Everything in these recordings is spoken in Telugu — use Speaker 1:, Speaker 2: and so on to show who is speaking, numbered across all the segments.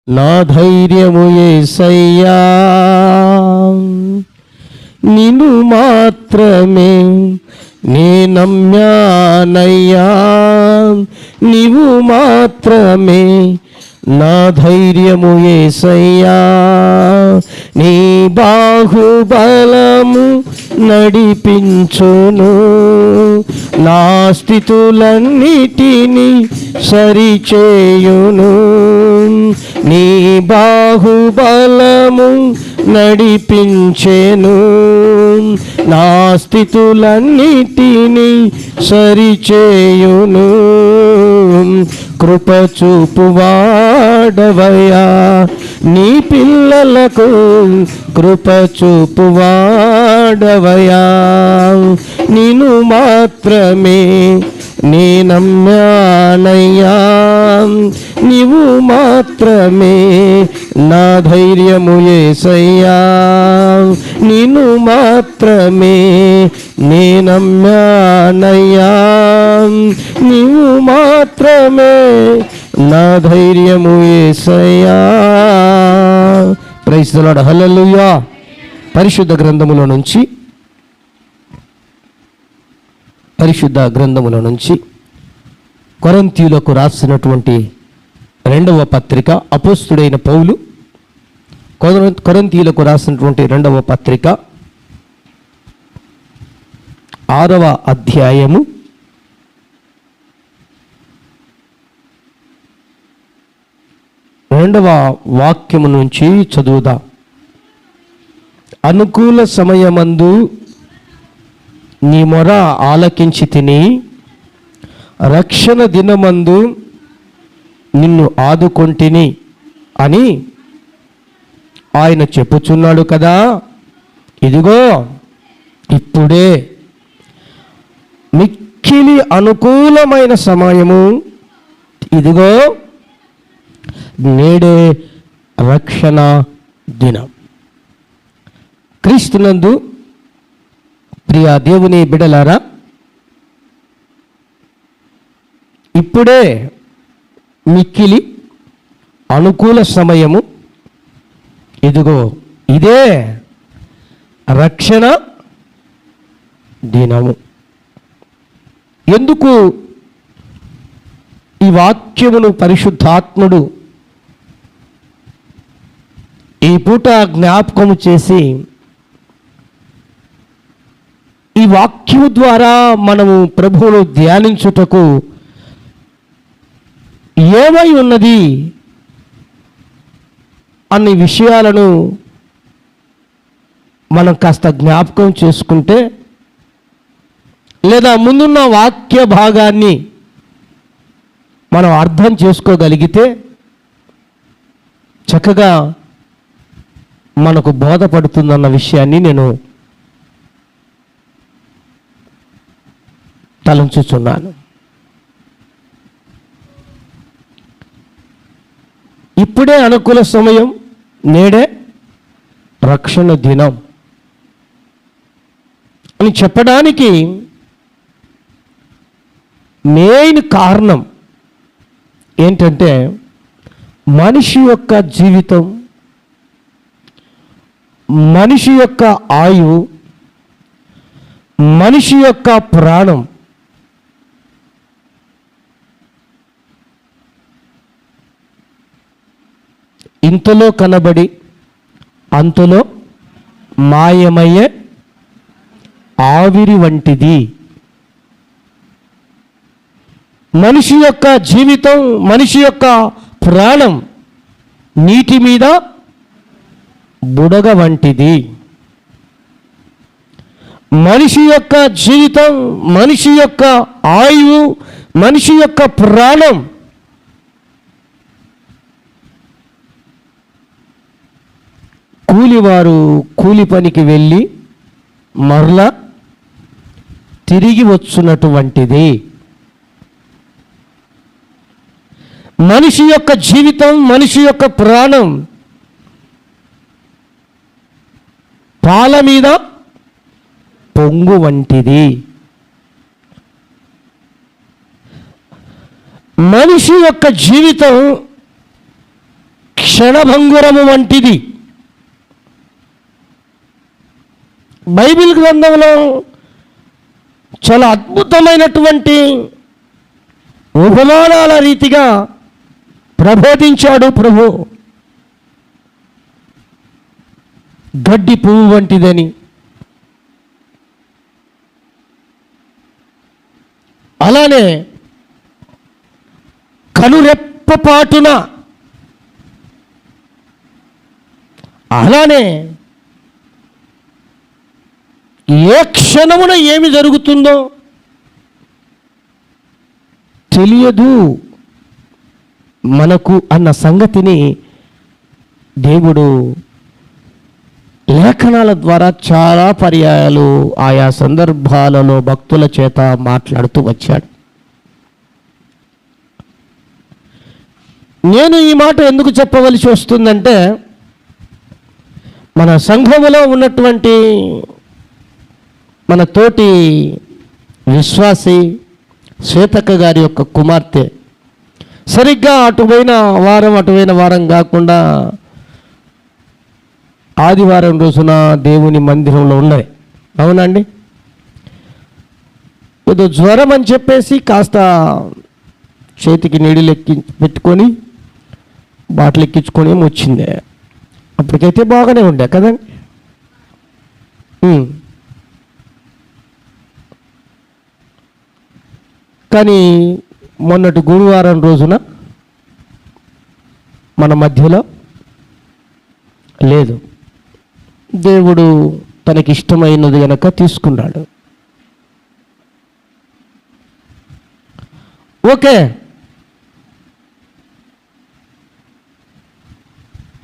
Speaker 1: నా ధైర్యము యేసయ్యా, నిన్ను మాత్రమే నే నమ్మానయ్యా, నీవు మాత్రమే నా ధైర్యము యేసయ్యా. నీ బాహుబలము నడిపించును, నా స్థితులన్నిటినీ సరిచేయును. నీ బాహుబలము నడిపించెను, నా స్థితులన్నిటినీ సరిచేయును. కృప చూపువాడవయ్యా, నీ పిల్లలకు కృప చూపువాడవయ్యా. నిన్ను మాత్రమే నే నమ్మానయ్యా, నీవు మాత్రమే నా ధైర్యము యేసయ్యా. నిన్ను మాత్రమే నే నమ్మానయ్యా, నీవు మాత్రమే నా ధైర్యము యేసయ్యా. ప్రైజ్ ది లార్డ్, హల్లెలూయా. పరిశుద్ధ గ్రంథములో నుంచి కొరింథీయులకు రాసినటువంటి 2వ పత్రిక, అపోస్తుడైన పౌలు కొరింథీయులకు రాసినటువంటి 2వ పత్రిక 6వ అధ్యాయము 2వ వాక్యము నుంచి చదువుదాం. అనుకూల సమయమందు నీ మొర ఆలకించి తిని, రక్షణ దినమందు నిన్ను ఆదుకొంటిని అని ఆయన చెప్పుచున్నాడు కదా. ఇదిగో ఇప్పుడే మిక్కిలి అనుకూలమైన సమయము, ఇదిగో నేడే రక్షణ దినం. క్రీస్తునందు ప్రియ దేవుని బిడలారా, ఇప్పుడే మిక్కిలి అనుకూల సమయము, ఇదిగో ఇదే రక్షణ దినము. ఎందుకు ఈ వాక్యమును పరిశుద్ధాత్ముడు ఈ పూట జ్ఞాపకము చేసి, ఈ వాక్యము ద్వారా మనము ప్రభువును ధ్యానించుటకు ఏమై ఉన్నది అన్ని విషయాలను మనం కాస్త జ్ఞాపకం చేసుకుంటే, లేదా ముందున్న వాక్య భాగాన్ని మనం అర్థం చేసుకోగలిగితే చక్కగా మనకు బోధపడుతుందన్న విషయాన్ని నేను తలంచుచున్నాను. ఇప్పుడే అనుకూల సమయం, నేడే రక్షణ దినం అని చెప్పడానికి మెయిన్ కారణం ఏంటంటే, మనిషి యొక్క జీవితం, మనిషి యొక్క ఆయువు, మనిషి యొక్క ప్రాణం ఇంతలో కనబడి అంతలో మాయమయ్యే ఆవిరి వంటిది. మనిషి యొక్క జీవితం, మనిషి యొక్క ప్రాణం నీటి మీద బుడగ వంటిది. మనిషి యొక్క జీవితం, మనిషి యొక్క ఆయువు, మనిషి యొక్క ప్రాణం కూలివారు కూలి పనికి వెళ్ళి మరలా తిరిగి వచ్చున్నటువంటిది. మనిషి యొక్క జీవితం, మనిషి యొక్క ప్రాణం పాల మీద పొంగు వంటిది. మనిషి యొక్క జీవితం క్ష క్షణభంగురము వంటిది. బైబిల్ గ్రంథంలో చాలా అద్భుతమైనటువంటి ఉపమానాల రీతిగా ప్రబోధించాడు ప్రభు. గడ్డి పువ్వు వంటిదని, అలానే కనురెప్పపాటున, అలానే ఏ క్షణమున ఏమి జరుగుతుందో తెలియదు మనకు అన్న సంగతిని దేవుడు లేఖనాల ద్వారా చాలా పర్యాయాలు ఆయా సందర్భాలలో భక్తుల చేత మాట్లాడుతూ వచ్చాడు. నేను ఈ మాట ఎందుకు చెప్పవలసి వస్తుందంటే, మన సంఘములో ఉన్నటువంటి మన తోటి విశ్వాసి శ్వేతక్క గారి యొక్క కుమార్తె సరిగ్గా అటువైన వారం కాకుండా ఆదివారం రోజున దేవుని మందిరంలో ఉన్నది. అవునండి. ఏదో జ్వరం అని చెప్పేసి కాస్త చేతికి నీళ్ళు పెట్టుకొని బాటిల్ ఎక్కించుకొని వచ్చింది. అప్పటికైతే బాగానే ఉండే కదండి. కానీ మొన్నటి గురువారం రోజున మన మధ్యలో లేదు. దేవుడు తనకిష్టమైనది గనక తీసుకున్నాడు. ఓకే.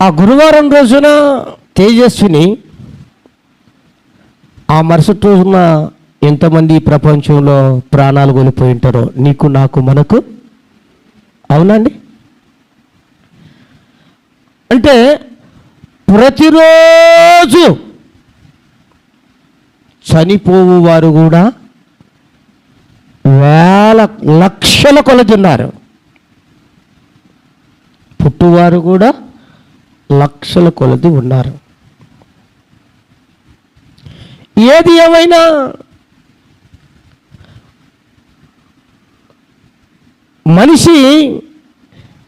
Speaker 1: ఆ గురువారం రోజున తేజస్విని, ఆ మరుసటి రోజున ఎంతమంది ప్రపంచంలో ప్రాణాలు కోల్పోయి ఉంటారో నీకు, నాకు, మనకు. అవునండి. అంటే ప్రతిరోజు చనిపోవు వారు కూడా లక్షల కొలది ఉన్నారు. పుట్టువారు కూడా లక్షల కొలది ఉన్నారు. ఏది ఏమైనా మనిషి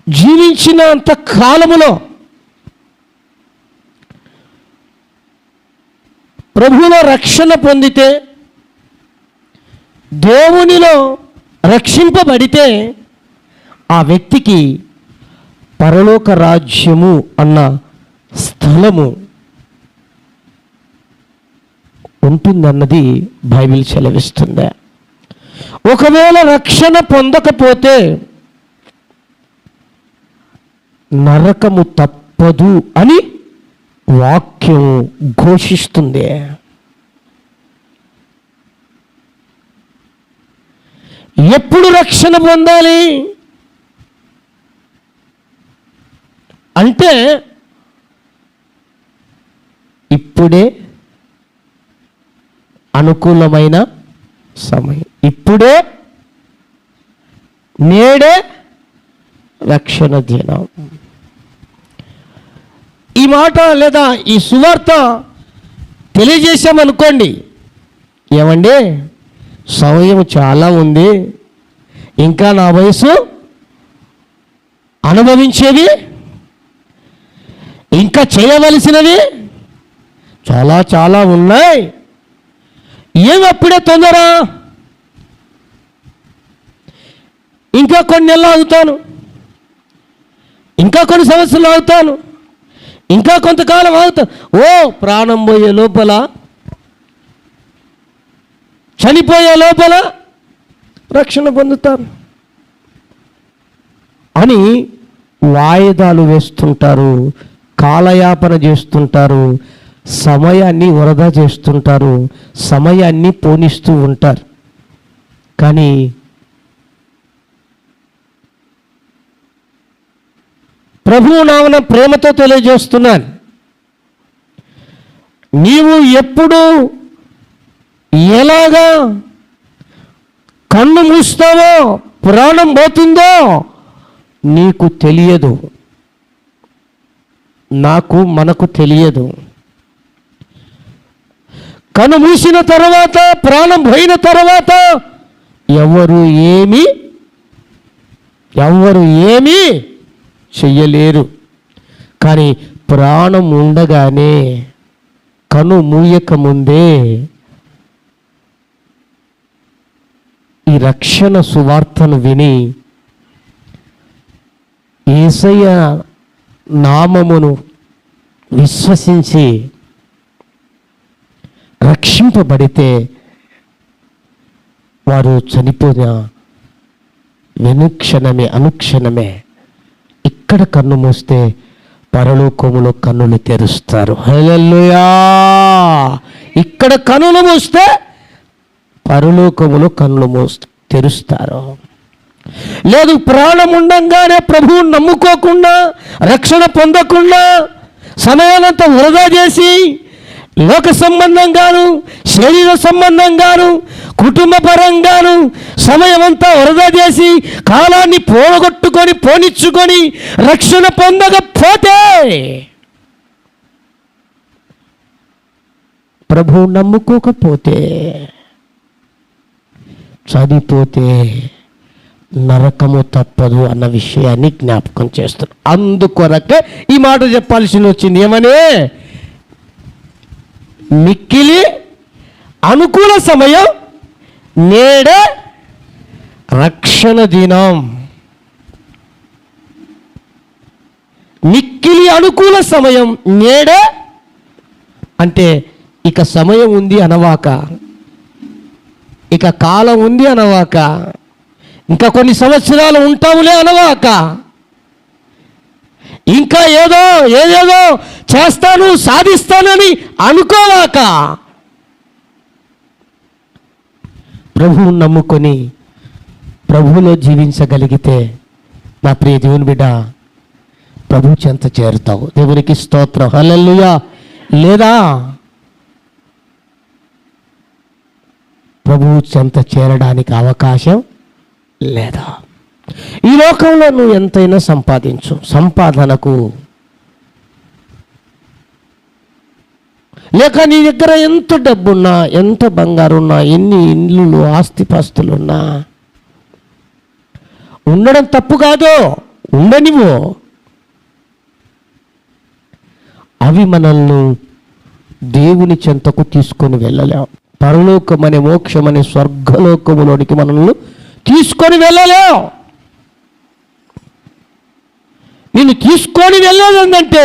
Speaker 1: జీవించినంత కాలములో ప్రభువులో రక్షణ పొందితే, దేవునిలో రక్షింపబడితే ఆ వ్యక్తికి పరలోక రాజ్యము అన్న స్థలము ఉంటుందన్నది బైబిల్ సెలవిస్తుంది. ఒకవేళ రక్షణ పొందకపోతే నరకము తప్పదు అని వాక్యం ఘోషిస్తుంది. ఎప్పుడు రక్షణ పొందాలి అంటే, ఇప్పుడే అనుకూలమైన సమయం, ఇప్పుడే, నేడే రక్షణ దినం. ఈ మాట లేదా ఈ సువార్త తెలియజేశామనుకోండి, ఏమండి సమయం చాలా ఉంది, ఇంకా నా వయసు అనుభవించేవి, ఇంకా చేయవలసినవి చాలా చాలా ఉన్నాయి, ఏమి అప్పుడే తొందర, ఇంకా కొన్ని నెలలు ఆగుతాను, ఇంకా కొన్ని సంవత్సరాలు ఆగుతాను, ఇంకా కొంతకాలం ఆగుతాను. ఓ ప్రాణం పోయే లోపల, చనిపోయే లోపల రక్షణ పొందుతాను అని వాయిదాలు వేస్తుంటారు, కాలయాపన చేస్తుంటారు, సమయాన్ని వృధా చేస్తుంటారు, సమయాన్ని పోనిస్తూ ఉంటారు. కానీ ప్రభువు నామన ప్రేమతో తెలియజేస్తున్నాను, నీవు ఎప్పుడు ఎలాగా కన్ను మూస్తావో ప్రాణం పోతుందో నీకు తెలియదు. మనకు తెలియదు. కను మూసిన తర్వాత, ప్రాణం పోయిన తర్వాత ఎవరు ఏమీ చెయ్యలేరు. కానీ ప్రాణం ఉండగానే, కను మూయక ముందే ఈ రక్షణ సువార్తను విని యేసయ్య నామమును విశ్వసించి రక్షింపబడితే వారు చనిపోయిన అనుక్షణమే ఇక్కడ కన్ను మూస్తే పరలోకములో కన్నులు తెరుస్తారు. హల్లెలూయా! ఇక్కడ కన్నులు మూస్తే పరలోకములో కన్నులు తెరుస్తారు. లేదు, ప్రాణం ఉండంగానే ప్రభువుని నమ్ముకోకుండా, రక్షణ పొందకుండా, సమయానంతా వృధా చేసి లోక సంబంధంగాను, శరీర సంబంధంగాను, కుటుంబ పరంగాను సమయమంతా వృధా చేసి కాలాన్ని పోనిచ్చుకొని రక్షణ పొందకపోతే, ప్రభువు నమ్ముకోకపోతే, చనిపోతే నరకము తప్పదు అన్న విషయాన్ని జ్ఞాపకం చేస్తారు. అందుకొరకే ఈ మాట చెప్పాల్సి వచ్చింది. ఏమని? మిక్కిలి అనుకూల సమయం నేడే రక్షణ దినం. మిక్కిలి అనుకూల సమయం నేడే అంటే ఇక సమయం ఉంది అనవాక, ఇక కాలం ఉంది అనవాక, ఇంకా కొన్ని సంవత్సరాలు ఉంటాములే అనవాక, ఇంకా ఏదేదో చేస్తాను సాధిస్తానని అనుకోవాక, ప్రభువును నమ్ముకొని ప్రభువులో జీవించగలిగితే నా ప్రియ దేవుని బిడ్డ ప్రభు చెంత చేరుతావు. దేవునికి స్తోత్రం. హల్లెలూయా. లేదా ప్రభువు చెంత చేరడానికి అవకాశం లేదా. ఈ లోకంలో నువ్వు ఎంతైనా సంపాదించు, సంపాదనకు లేక నీ దగ్గర ఎంత డబ్బున్నా, ఎంత బంగారు ఉన్నా, ఎన్ని ఇండ్లు ఆస్తిపాస్తులున్నా, ఉండడం తప్పు కాదు, ఉండనివ్వు. అవి మనల్ని దేవుని చెంతకు తీసుకొని వెళ్ళలేవు. పరలోకమనే మోక్షమనే స్వర్గలోకములోనికి మనల్ని తీసుకొని వెళ్ళలేవు. నిన్ను తీసుకొని వెళ్ళాలంటే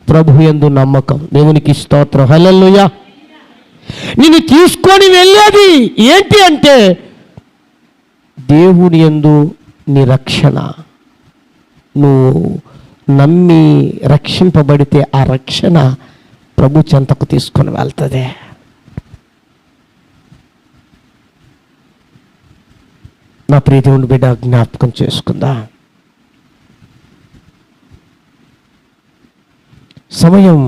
Speaker 1: ప్రభు యందు నమ్మకం. దేవునికి స్తోత్రం. హల్లెలూయా. నిన్ను తీసుకొని వెళ్ళేది ఏంటి అంటే దేవుని యందు నీ రక్షణ. నువ్వు నమ్మి రక్షింపబడితే ఆ రక్షణ ప్రభు చెంతకు తీసుకొని వెళ్తుంది. నా ప్రియ దేవుని బిడ్డ జ్ఞాపకం చేసుకుందా. సమయం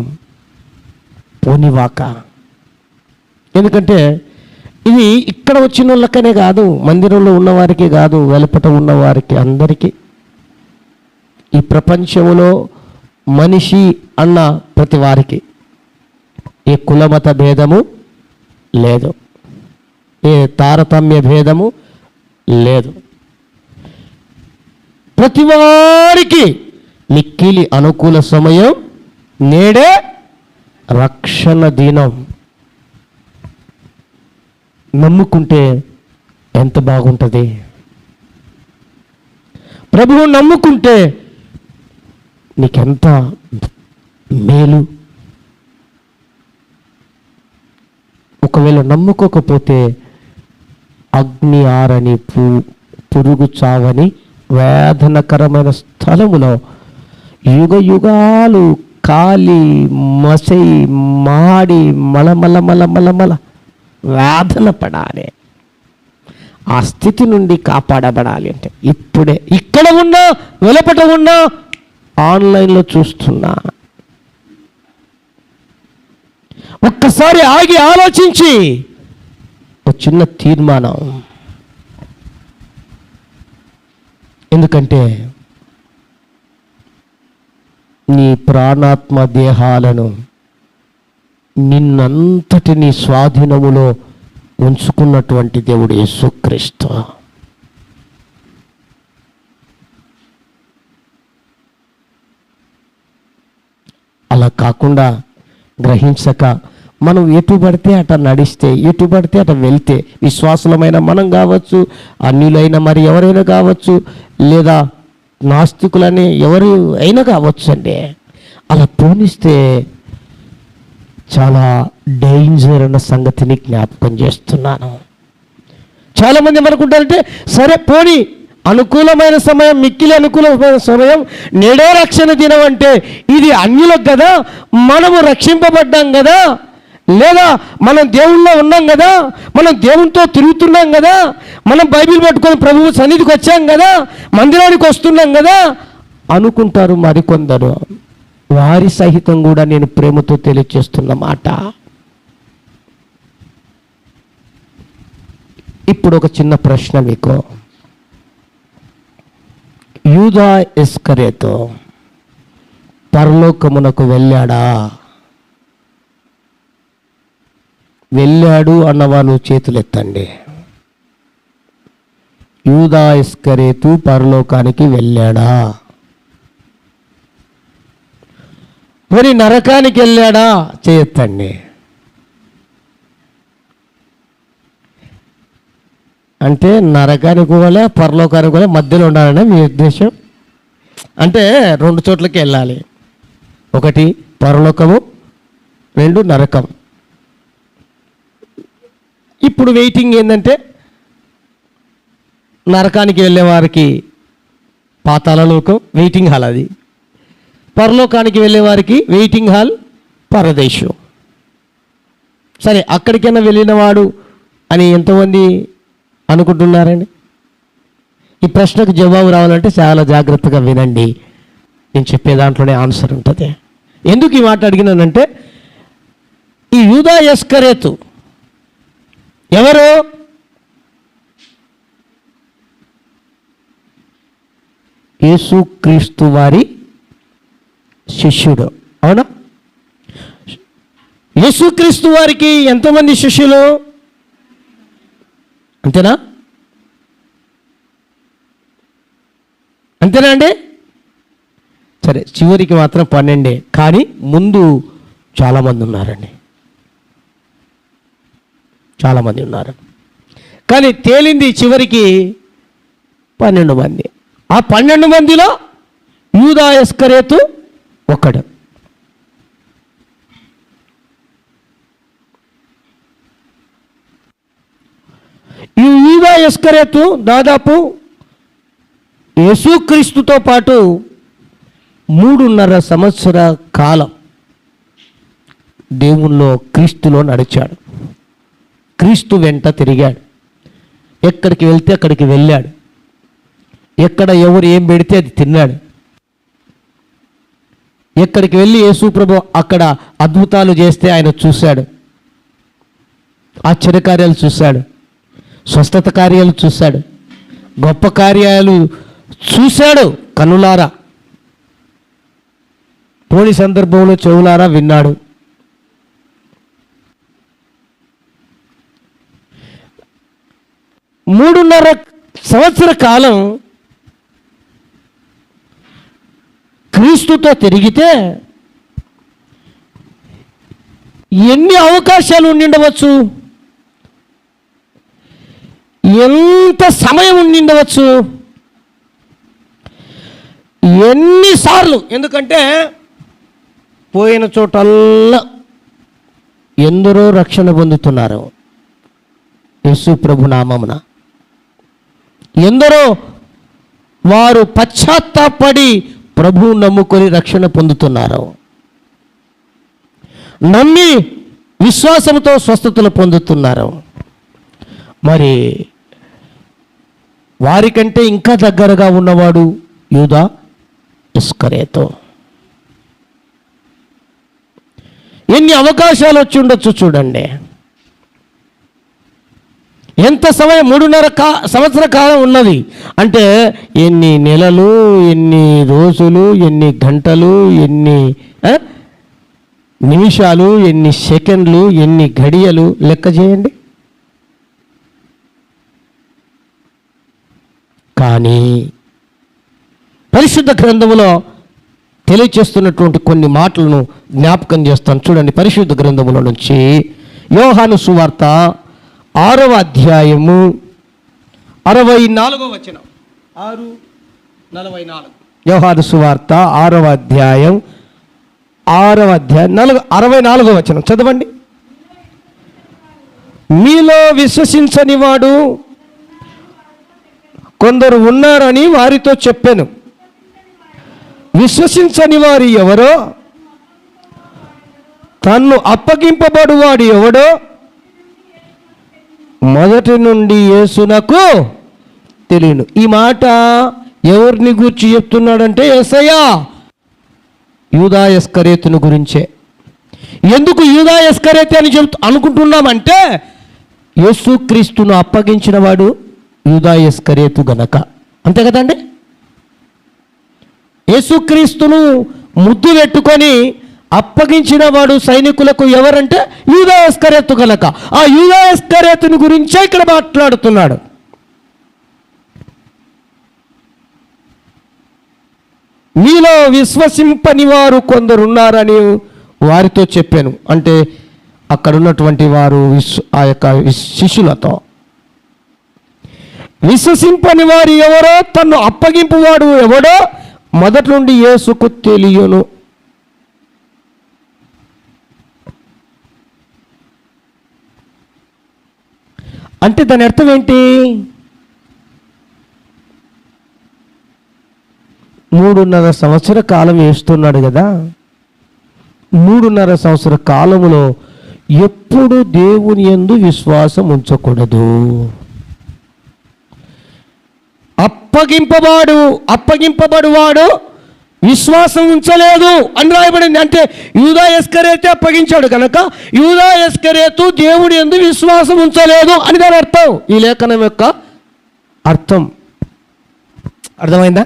Speaker 1: పోనివాక. ఎందుకంటే ఇది ఇక్కడ వచ్చిన వాళ్ళకనే కాదు, మందిరంలో ఉన్నవారికి కాదు, వెలుపట ఉన్నవారికి, అందరికీ. ఈ ప్రపంచంలో మనిషి అన్న ప్రతి వారికి ఏ కులమత భేదము లేదు, ఏ తారతమ్య భేదము లేదు. ప్రతి వారికి మిక్కిలి అనుకూల సమయం నేడే రక్షణ దినం. నమ్ముకుంటే ఎంత బాగుంటుంది. ప్రభువు నమ్ముకుంటే నీకెంత మేలు. ఒకవేళ నమ్ముకోకపోతే అగ్ని ఆరని పురుగు చావని వేదనకరమైన స్థలములో యుగ యుగాలు కాలి మసై మాడి మలమల వేదన పడాలి. ఆ స్థితి నుండి కాపాడబడాలి అంటే ఇప్పుడే, ఇక్కడ ఉన్నా, వెలుపట ఉన్నా, ఆన్లైన్లో చూస్తున్నా, ఒక్కసారి ఆగి ఆలోచించి ఒక చిన్న తీర్మానం. ఎందుకంటే నీ ప్రాణాత్మ దేహాలను నిన్నంతటిని స్వాధీనములో ఉంచుకున్నటువంటి దేవుడు యేసుక్రీస్తు. అలా కాకుండా గ్రహించక మనం ఎటు పడితే అట నడిస్తే, ఎటు పడితే అట వెళ్తే, విశ్వాసులమైన మనం కావచ్చు, అన్యులైన మరి ఎవరైనా కావచ్చు, లేదా నాస్తికులని ఎవరు అయినా కావచ్చు అండి, అలా పోనిస్తే చాలా డేంజర్ అన్న సంగతిని జ్ఞాపకం చేస్తున్నాను. చాలామంది ఏమనుకుంటారంటే, సరే పోనీ అనుకూలమైన సమయం, మిక్కిలి అనుకూలమైన సమయం, నేడే రక్షణ దినం అంటే ఇది అన్యులకు కదా, మనము రక్షింపబడ్డాం కదా, లేదా మనం దేవుళ్ళో ఉన్నాం కదా, మనం దేవునితో తిరుగుతున్నాం కదా, మనం బైబిల్ పట్టుకొని ప్రభువు సన్నిధికి వచ్చాం కదా, మందిరానికి వస్తున్నాం కదా అనుకుంటారు మరికొందరు. వారి సహితం కూడా నేను ప్రేమతో తెలియచేస్తున్న మాట. ఇప్పుడు ఒక చిన్న ప్రశ్న మీకు. యూదా ఇస్కరియోతు పరలోకమునకు వెళ్ళాడా? వెళ్ళాడు అన్నవాళ్ళు చేతులు ఎత్తండి. యూదా ఇస్కరియోతు పరలోకానికి వెళ్ళాడా? మరి నరకానికి వెళ్ళాడా? చేయొద్దండి. అంటే నరకానికి పోలే, పరలోకానికి పోలే, మధ్యలో ఉండాలనే మీ ఉద్దేశం? అంటే రెండు చోట్లకి వెళ్ళాలి, ఒకటి పరలోకము, రెండు నరకం. ఇప్పుడు వెయిటింగ్ ఏంటంటే, నరకానికి వెళ్ళే వారికి పాతాళలోకం వెయిటింగ్ హాల్, అది పరలోకానికి వెళ్ళే వారికి వెయిటింగ్ హాల్ పరదేశం. సరే, అక్కడికైనా వెళ్ళినవాడు అని ఎంతమంది అనుకుంటున్నారండి? ఈ ప్రశ్నకు జవాబు రావాలంటే చాలా జాగ్రత్తగా వినండి, నేను చెప్పే దాంట్లోనే ఆన్సర్ ఉంటుంది. ఎందుకు ఈ మాట అడిగినానంటే, ఈ యూదా ఇస్కరియోతు ఎవరు? యేసుక్రీస్తు వారి శిష్యుడు, అవునా? యేసుక్రీస్తు వారికి ఎంతమంది శిష్యులు? అంతేనా? అంతేనా అండి? సరే, చివరికి మాత్రం 12, కానీ ముందు చాలామంది ఉన్నారండి, చాలామంది ఉన్నారు. కానీ తేలింది చివరికి 12 మంది. ఆ 12 మందిలో యూదా ఇస్కరియోతు ఒకడు. ఈ యూదా ఇస్కరియోతు దాదాపు యేసుక్రీస్తుతో పాటు 3.5 సంవత్సర కాలం దేవుల్లో క్రీస్తులో నడిచాడు. క్రీస్తు వెంట తిరిగాడు. ఎక్కడికి వెళ్తే అక్కడికి వెళ్ళాడు. ఎక్కడ ఎవరు ఏం పెడితే అది తిన్నాడు. ఎక్కడికి వెళ్ళి యేసు ప్రభు అక్కడ అద్భుతాలు చేస్తే ఆయన చూశాడు, ఆశ్చర్యకార్యాలు చూశాడు, స్వస్థత కార్యాలు చూశాడు, గొప్ప కార్యాలు చూశాడు కనులారా. పోని సందర్భంలో చెవులారా విన్నాడు. మూడున్నర సంవత్సర కాలం క్రీస్తుతో తిరిగితే ఎన్ని అవకాశాలు ఉండిండవచ్చు, ఎంత సమయం ఉండిండవచ్చు, ఎన్నిసార్లు. ఎందుకంటే పోయిన చోటల్లా ఎందరో రక్షణ పొందుతున్నారు యేసు ప్రభు నామమున. ఎందరో వారు పశ్చాత్తాపడి ప్రభువు నమ్ముకొని రక్షణ పొందుతున్నారు. నమ్మి విశ్వాసంతో స్వస్థతలు పొందుతున్నారు. మరి వారికంటే ఇంకా దగ్గరగా ఉన్నవాడు యూదా ఇస్కరియోతు. ఎన్ని అవకాశాలు వచ్చి ఉండొచ్చు చూడండి, ఎంత సమయం 3.5 సంవత్సర కాలం ఉన్నది అంటే ఎన్ని నెలలు, ఎన్ని రోజులు, ఎన్ని గంటలు, ఎన్ని నిమిషాలు, ఎన్ని సెకండ్లు, ఎన్ని గడియలు లెక్క చేయండి. కానీ పరిశుద్ధ గ్రంథములో తెలియచేస్తున్నటువంటి కొన్ని మాటలను జ్ఞాపకం చేస్తాను. చూడండి, పరిశుద్ధ గ్రంథములో నుంచి యోహాను సువార్త 6వ అధ్యాయము 64వ వచనం. 6:44. యోహాను సువార్త 6వ అధ్యాయం 64వ వచనం చదవండి. మీలో విశ్వసించని వాడు కొందరు ఉన్నారని వారితో చెప్పాను. విశ్వసించని వారు ఎవరో, తన్ను అప్పగింపబడువాడు ఎవడో మొదటి నుండి యేసునకు తెలియను. ఈ మాట ఎవరిని గురించి చెప్తున్నాడంటే యేసయ్య యూదా ఇస్కరియోతును గురించే. ఎందుకు యూదా ఇస్కరియోతు అని అనుకుంటున్నామంటే యేసుక్రీస్తును అప్పగించిన వాడు యూదా ఇస్కరియోతు గనక. అంతే కదండి. యేసుక్రీస్తును ముద్దు పెట్టుకొని అప్పగించిన వాడు సైనికులకు ఎవరంటే యూదా ఇస్కరియోతు గనక. ఆ యూదా ఇస్కరియోతుని గురించే ఇక్కడ మాట్లాడుతున్నాడు. మీలో విశ్వసింపని వారు కొందరున్నారని వారితో చెప్పాను. అంటే అక్కడ ఉన్నటువంటి వారు ఆ యొక్క శిష్యులతో, విశ్వసింపని వారు ఎవరో, తన్ను అప్పగింపువాడు ఎవడో మొదటి నుండి యేసుకు తెలియను. అంటే దాని అర్థం ఏంటి? 3.5 సంవత్సర కాలం వేస్తున్నాడు కదా. 3.5 సంవత్సర కాలములో ఎప్పుడు దేవుని యందు విశ్వాసం ఉంచకూడదు. అప్పగింపబడువాడు విశ్వాసం ఉంచలేదు అని రాయబడింది. అంటే యూదా ఇస్కరియోతు అప్పగించాడు కనుక యూదా ఇస్కరియోతు దేవుడి యందు విశ్వాసం ఉంచలేదు అని దాని అర్థం. ఈ లేఖనం యొక్క అర్థం అర్థమైందా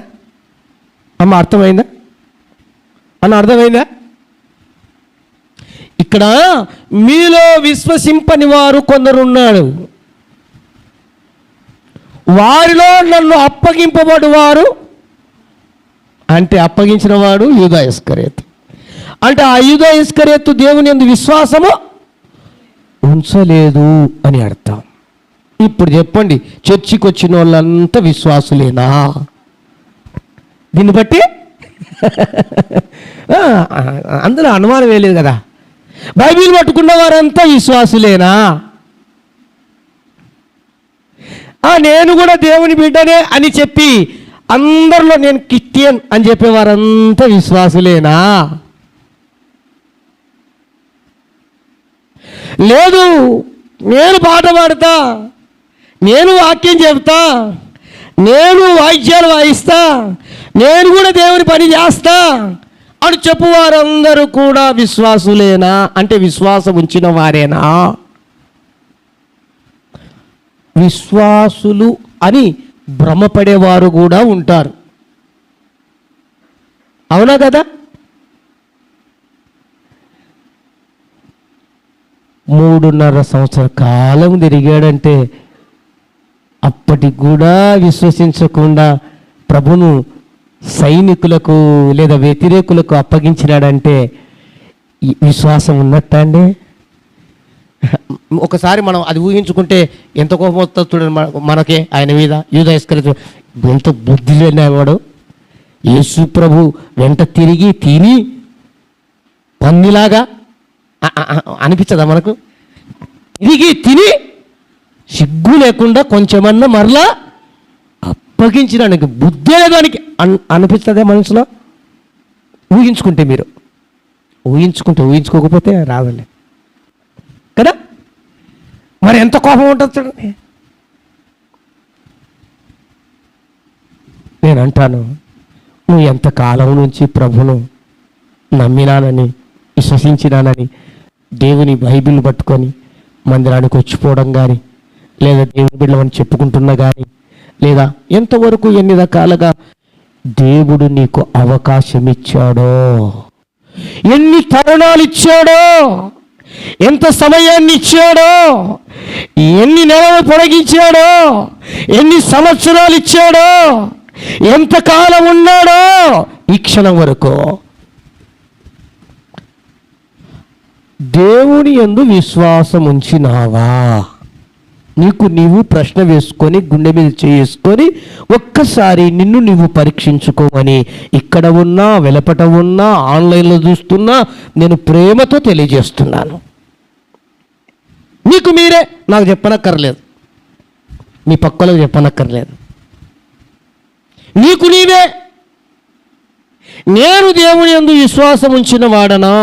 Speaker 1: అమ్మ? అర్థమైందా అన్న? అర్థమైందా? ఇక్కడ మీలో విశ్వసింపని వారు కొందరున్నాడు, వారిలో నన్ను అప్పగింపబడువారు అంటే అప్పగించిన వాడు యూదా ఇస్కరియోతు. అంటే ఆ యూదా ఇస్కరియోతు దేవుని యందు విశ్వాసము ఉంచలేదు అని అర్థం. ఇప్పుడు చెప్పండి, చర్చికి వచ్చిన వాళ్ళంతా విశ్వాసులేనా? దీన్ని బట్టి అందులో అనుమానం వేయలేదు కదా. బైబిల్ పట్టుకున్న వారంతా విశ్వాసులేనా? నేను కూడా దేవుని బిడ్డనే అని చెప్పి అందరిలో నేను క్రిస్టియన్ అని చెప్పేవారంతా విశ్వాసులేనా? లేదు, నేను పాట పాడతా, నేను వాక్యం చెప్తా, నేను వాయిద్యాలు వాయిస్తా, నేను కూడా దేవుని పని చేస్తా అని చెప్పువారందరూ కూడా విశ్వాసులేనా? అంటే విశ్వాసం ఉంచిన వారేనా? విశ్వాసులు అని భ్రమపడేవారు కూడా ఉంటారు. అవునా కదా? 3.5 సంవత్సర కాలం తిరిగాడంటే అప్పటికి కూడా విశ్వసించకుండా ప్రభును సైనికులకు లేదా వ్యతిరేకులకు అప్పగించినాడంటే విశ్వాసం ఉన్నట్ట అండి? ఒకసారి మనం అది ఊహించుకుంటే ఎంత కోపం వస్తుంది చూడండి మనకే ఆయన మీద. యూదా ఇస్కరియోతు ఎంత బుద్ధి లేనివాడు, యేసు ప్రభు వెంట తిరిగి తిని పందిలాగా అనిపించదా మనకు? తిరిగి తిని సిగ్గు లేకుండా కొంచెమన్నా మరలా అప్పగించడానికి బుద్ధి లేదానికి అనిపిస్తుందే మనసులో? ఊహించుకుంటే మీరు ఊహించుకోకపోతే రాదండి కదా. మరి ఎంత కోపం ఉంటుంది చూడండి. నేను అంటాను, నువ్వు ఎంతకాలం నుంచి ప్రభును నమ్మినానని విశ్వసించినానని దేవుని బైబిల్ పట్టుకొని మందిరానికి వచ్చిపోవడం కానీ లేదా దేవుని బిడ్డమని చెప్పుకుంటున్నా కానీ, లేదా ఎంతవరకు ఎన్ని రకాలుగా దేవుడు నీకు అవకాశం ఇచ్చాడో, ఎన్ని తరుణాలు ఇచ్చాడో, ఎంత సమయాన్ని ఇచ్చాడో, ఎన్ని నెలలు పొడిగించాడో, ఎన్ని సంవత్సరాలు ఇచ్చాడో, ఎంతకాలం ఉన్నాడో, ఈ క్షణం వరకు దేవుని యందు విశ్వాసం ఉంచినావా? నీకు నీవు ప్రశ్న వేసుకొని గుండె మీద చేసుకొని ఒక్కసారి నిన్ను నీవు పరీక్షించుకోమని ఇక్కడ ఉన్నా, వెలపట ఉన్నా, ఆన్లైన్లో చూస్తున్నా నేను ప్రేమతో తెలియజేస్తున్నాను. మీకు మీరే, నాకు చెప్పనక్కర్లేదు, మీ పక్కలకు చెప్పనక్కర్లేదు. నీకు నీవే, నేను దేవుని యందు విశ్వాసం ఉంచిన వాడనా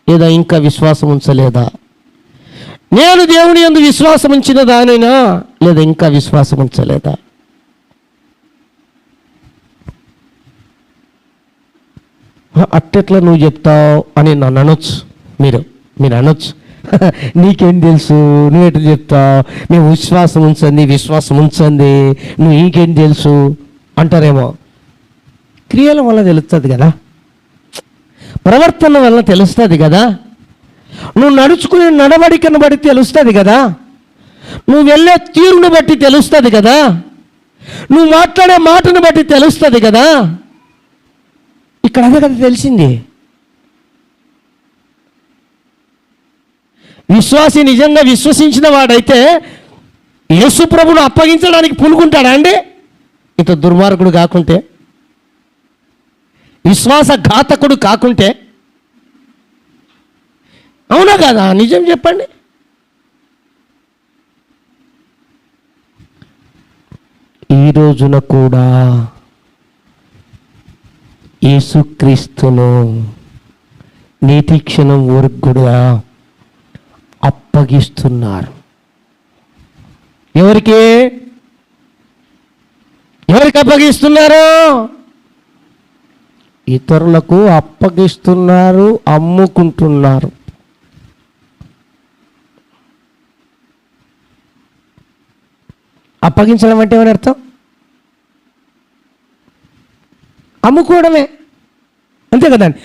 Speaker 1: లేదా ఇంకా విశ్వాసం ఉంచలేదా? నేను దేవుని యందు విశ్వాసం ఉంచిన దానైనా లేదా ఇంకా విశ్వాసం ఉంచలేదా? అట్టెట్లా నువ్వు చెప్తావు అని నన్ను అనొచ్చు. మీరు అనొచ్చు, నీకేం తెలుసు, నువ్వెట్లా చెప్తావు, మేము విశ్వాసం ఉంచండి, నువ్వు నీకేం తెలుసు అంటారేమో. క్రియల వల్ల తెలుస్తుంది కదా, ప్రవర్తన వల్ల తెలుస్తుంది కదా, నువ్వు నడుచుకునే నడవడికను బట్టి తెలుస్తుంది కదా, నువ్వు వెళ్ళే తీరును బట్టి తెలుస్తుంది కదా, నువ్వు మాట్లాడే మాటను బట్టి తెలుస్తుంది కదా. ఇక్కడ అదే కదా తెలిసింది. విశ్వాసి నిజంగా విశ్వసించిన వాడైతే యేసు ప్రభువును అప్పగించడానికి పూనుకుంటాడా అండి? ఇంత దుర్మార్గుడు కాకుంటే, విశ్వాసఘాతకుడు కాకుంటే? అవునా కదా? నిజం చెప్పండి. ఈ రోజున కూడా యేసుక్రీస్తును నీతి క్షణం వరకు కూడా అప్పగిస్తున్నారు. ఎవరికి అప్పగిస్తున్నారు? ఇతరులకు అప్పగిస్తున్నారు, అమ్ముకుంటున్నారు. అప్పగించడం అంటే ఏమని అర్థం? అమ్ముకోవడమే, అంతే కదండి.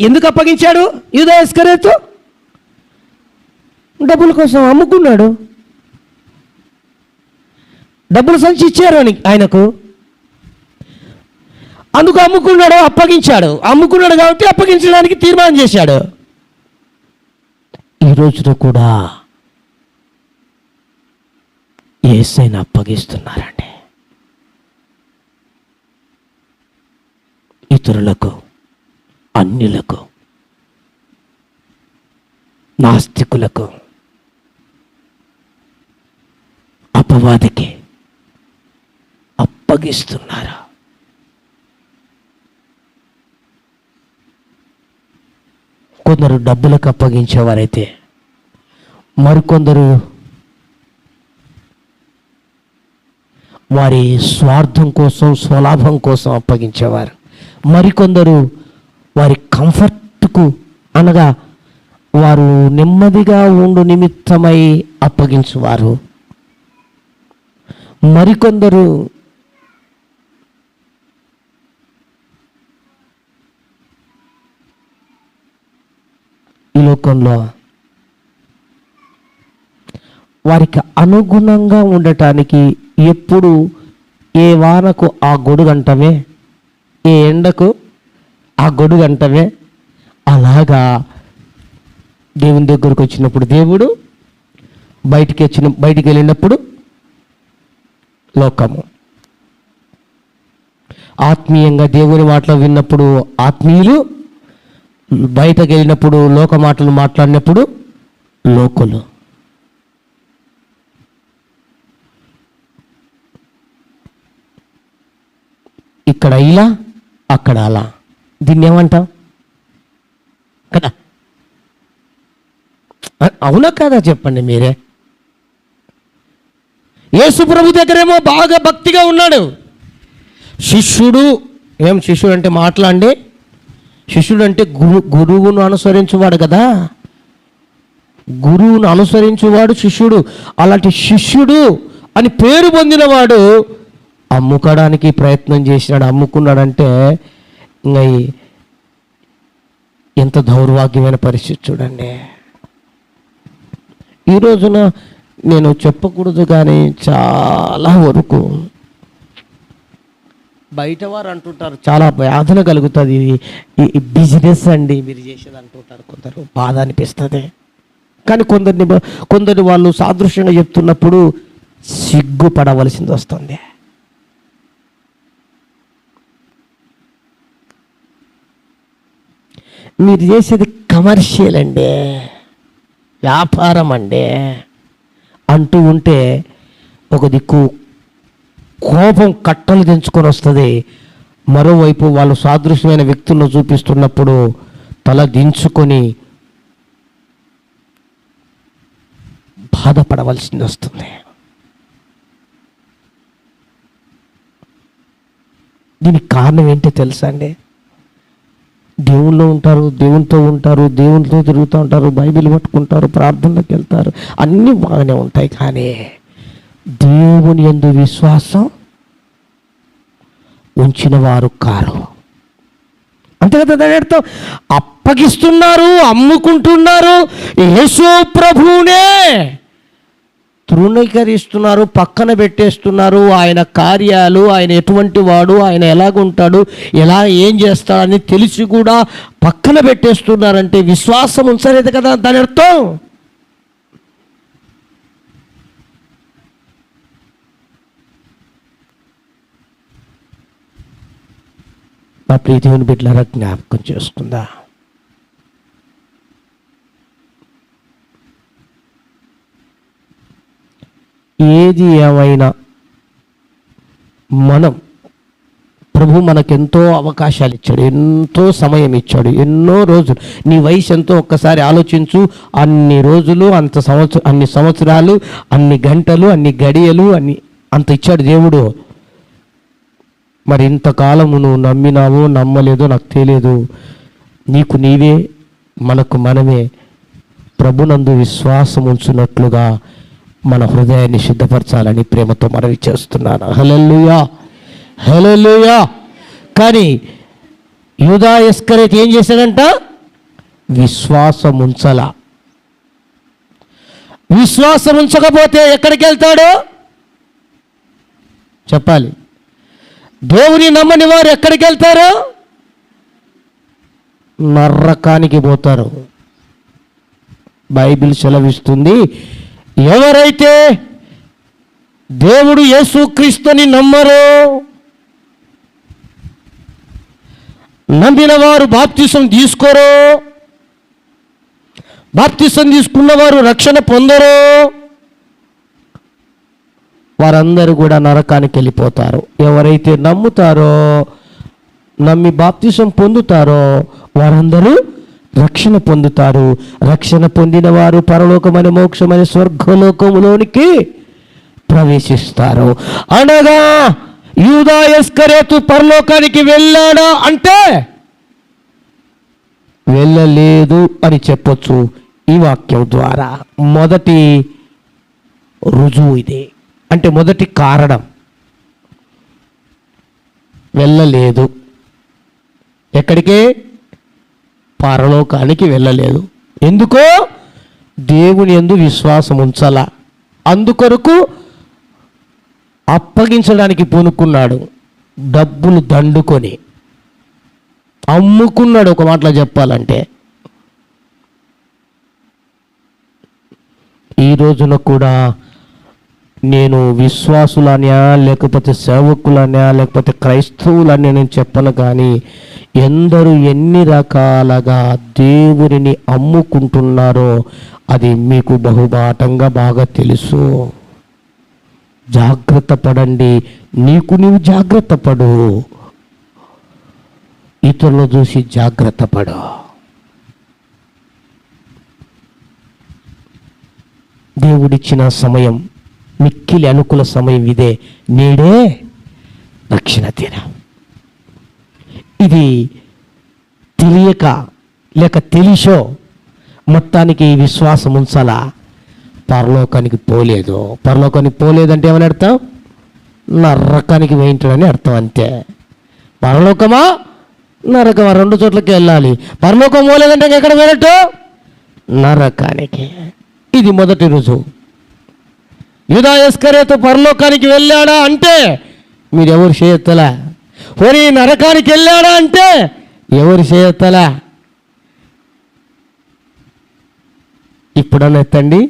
Speaker 1: ఎందుకు అప్పగించాడు యూదా ఇస్కరియోతు? డబ్బుల కోసం అమ్ముకున్నాడు. డబ్బులు సంచి ఇచ్చారు ఆయనకు, అందుకు అమ్ముకున్నాడు, అమ్ముకున్నాడు కాబట్టి అప్పగించడానికి తీర్మానం చేశాడు. ఈ రోజున కూడా యేసయ్యను అప్పగిస్తున్నారండి. ఇతరులకు, అన్యులకు, నాస్తికులకు, అపవాదికి అప్పగిస్తున్నారు. కొందరు డబ్బులకు అప్పగించేవారైతే మరికొందరు వారి స్వార్థం కోసం, స్వలాభం కోసం అప్పగించేవారు. మరికొందరు వారి కంఫర్ట్కు అనగా వారు నెమ్మదిగా ఉండు నిమిత్తమై అప్పగించువారు. మరికొందరు ఈ లోకంలో వారికి అనుగుణంగా ఉండటానికి ఎప్పుడు ఏ వానకు ఆ గొడుగంటమే, ఏ ఎండకు ఆ గొడుగంటమే, అలాగా దేవుని దగ్గరకు వచ్చినప్పుడు దేవుడు, బయటికి వెళ్ళినప్పుడు లోకము, ఆత్మీయంగా దేవుని మాటలు విన్నప్పుడు ఆత్మీయులు, బయటకు వెళ్ళినప్పుడు లోక మాటలు మాట్లాడినప్పుడు లోకులు. ఇక్కడ ఇలా, అక్కడ అలా. దీన్ని ఏమంటాం కదా? అవునా కదా? చెప్పండి మీరే. యేసు ప్రభు దగ్గరేమో బాగా భక్తిగా ఉన్నాడు. శిష్యుడు అంటే మాట్లాడి, శిష్యుడు అంటే గురువును అనుసరించువాడు కదా. గురువును అనుసరించేవాడు శిష్యుడు. అలాంటి శిష్యుడు అని పేరు పొందినవాడు అమ్ముకోవడానికి ప్రయత్నం చేసినాడు, అమ్ముకున్నాడంటే ఇంకా ఎంత దౌర్భాగ్యమైన పరిస్థితి చూడండి. ఈ రోజున నేను చెప్పకూడదు కానీ చాలా వరకు బయట వారు అంటుంటారు, చాలా వేదన కలుగుతుంది, ఈ బిజినెస్ అండి మీరు చేసేది అంటుంటారు. కొందరు బాధ అనిపిస్తుంది. కానీ కొందరు వాళ్ళు సాదృశ్యంగా చెప్తున్నప్పుడు సిగ్గుపడవలసింది వస్తుంది. మీరు చేసేది కమర్షియల్ అండి, వ్యాపారం అండి అంటూ ఉంటే ఒక దిక్కు కోపం కట్టలు తెంచుకొని వస్తుంది. మరోవైపు వాళ్ళు సాదృశ్యమైన వ్యక్తులను చూపిస్తున్నప్పుడు తల దించుకొని బాధపడవలసింది వస్తుంది. దీనికి కారణం ఏంటో తెలుసా అండి? దేవుళ్ళు ఉంటారు, దేవునితో ఉంటారు, దేవునితో తిరుగుతూ ఉంటారు, బైబిల్ పట్టుకుంటారు, ప్రార్థనలోకి వెళ్తారు, అన్నీ బాగానే ఉంటాయి. కానీ దేవుని యందు విశ్వాసం ఉంచిన వారు కారు. అంతే కదా, దాని అర్థం అప్పగిస్తున్నారు, అమ్ముకుంటున్నారు, యేసు ప్రభువునే తృణీకరిస్తున్నారు, పక్కన పెట్టేస్తున్నారు. ఆయన కార్యాలు, ఆయన ఎటువంటి వాడు, ఆయన ఎలాగుంటాడు, ఎలా ఏం చేస్తాడని తెలిసి కూడా పక్కన పెట్టేస్తున్నారంటే విశ్వాసం ఉంచలేదు కదా దాని అర్థం. నా ప్రీతిని బిడ్డలారా జ్ఞాపకం చేసుకుందా, ఏది ఏమైనా మనం ప్రభు మనకెంతో అవకాశాలు ఇచ్చాడు, ఎంతో సమయం ఇచ్చాడు, ఎన్నో రోజులు. నీ వయసు ఎంతో ఒక్కసారి ఆలోచించు. అన్ని రోజులు, అన్ని సంవత్సరాలు, అన్ని గంటలు, అన్ని గడియలు, అంత ఇచ్చాడు దేవుడు. మరి ఇంతకాలము నువ్వు నమ్మినావో నమ్మలేదో నాకు తెలియదు. నీకు నీవే, మనకు మనమే ప్రభునందు విశ్వాసం ఉంచున్నట్లుగా మన హృదయాన్ని సిద్ధపరచాలని ప్రేమతో మనవి చేస్తున్నాను. హల్లెలూయా, హల్లెలూయా. కానీ యూదా ఇస్కరియోతు ఏం చేశాడంట? విశ్వాసం ఉంచలా. విశ్వాసం ఉంచకపోతే ఎక్కడికి వెళ్తాడు చెప్పాలి? దేవుని నమ్మని వారు ఎక్కడికి వెళ్తారు? నరకానికి పోతారు. బైబిల్ సెలవిస్తుంది, ఎవరైతే దేవుడు యేసుక్రీస్తుని నమ్మరో, నమ్మిన వారు బాప్తిసం తీసుకోరో, బాప్తిసం తీసుకున్నవారు రక్షణ పొందరో, వారందరూ కూడా నరకానికి వెళ్ళిపోతారు. ఎవరైతే నమ్ముతారో, నమ్మి బాప్తిసం పొందుతారో వారందరూ రక్షణ పొందుతారు. రక్షణ పొందిన వారు పరలోకమని, మోక్షమని స్వర్గలోకములోనికి ప్రవేశిస్తారు. అనగా యూదా ఇస్కరియోతు పరలోకానికి వెళ్ళాడా అంటే వెళ్ళలేదు అని చెప్పొచ్చు ఈ వాక్యం ద్వారా. మొదటి రుజువు ఇది, అంటే మొదటి కారణం వెళ్ళలేదు. ఎక్కడికి? పరలోకానికి వెళ్ళలేదు. ఎందుకో? దేవుని యందు విశ్వాసం ఉంచాల. అందుకొరకు అప్పగించడానికి పూనుకున్నాడు. డబ్బులు దండుకొని అమ్ముకున్నాడు. ఒక మాటలో చెప్పాలంటే ఈ రోజున కూడా నేను విశ్వాసులనా లేకపోతే సేవకులనా లేకపోతే క్రైస్తవులని నేను చెప్పను, కానీ ఎందరూ ఎన్ని రకాలుగా దేవుని అమ్ముకుంటున్నారో అది మీకు బహుబాటంగా బాగా తెలుసు. జాగ్రత్త పడండి. నీకు నీవు జాగ్రత్త పడు, ఇతరులు చూసి జాగ్రత్త పడు. దేవుడిచ్చిన సమయం, మిక్కిలి అనుకూల సమయం ఇదే. నేడే రక్షణ దినం. ఇది తెలియక లేక తెలిసో మొత్తానికి విశ్వాసం ఉంచాలా, పరలోకానికి పోలేదు. పరలోకానికి పోలేదంటే ఏమని అర్థం? నరకానికి వేయించడని అర్థం, అంతే. పరలోకమా నరకమా, రెండు చోట్లకి వెళ్ళాలి. పరలోకం పోలేదంటే ఎక్కడ పోయినట్టు? నరకానికి. ఇది మొదటి రుజువు. యూదా ఇస్కరియోతు పరలోకానికి వెళ్ళాడా అంటే మీరు ఎవరు చేయొత్తలా. పోనీ నరకానికి వెళ్ళాడా అంటే ఎవరు చేయొత్తలా. ఇప్పుడన్నా ఎత్తండి,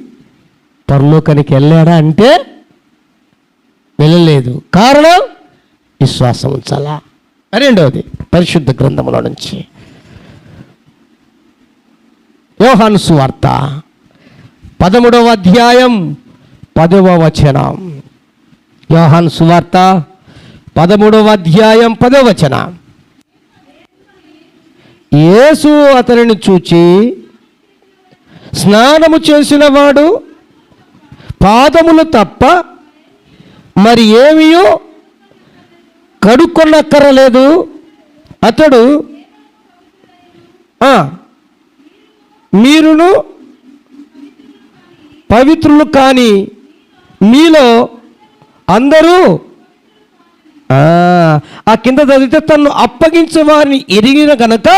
Speaker 1: పరలోకానికి వెళ్ళాడా అంటే వెళ్ళలేదు. కారణం విశ్వాసం ఉంచాలా. రెండవది పరిశుద్ధ గ్రంథంలో నుంచి యోహాను సువార్త 13వ అధ్యాయం 10వ వచనం. యోహాను సువార్త 13వ అధ్యాయం 10వ వచనం. యేసు అతనిని చూచి, స్నానము చేసిన వాడు పాదములు తప్ప మరి ఏమీయో కడుక్కొనక్కరలేదు. అతడు మీరును పవిత్రులు కాని మీలో అందరూ ఆ కింద చదివితే తన్ను అప్పగించే వారిని ఎరిగిన గనక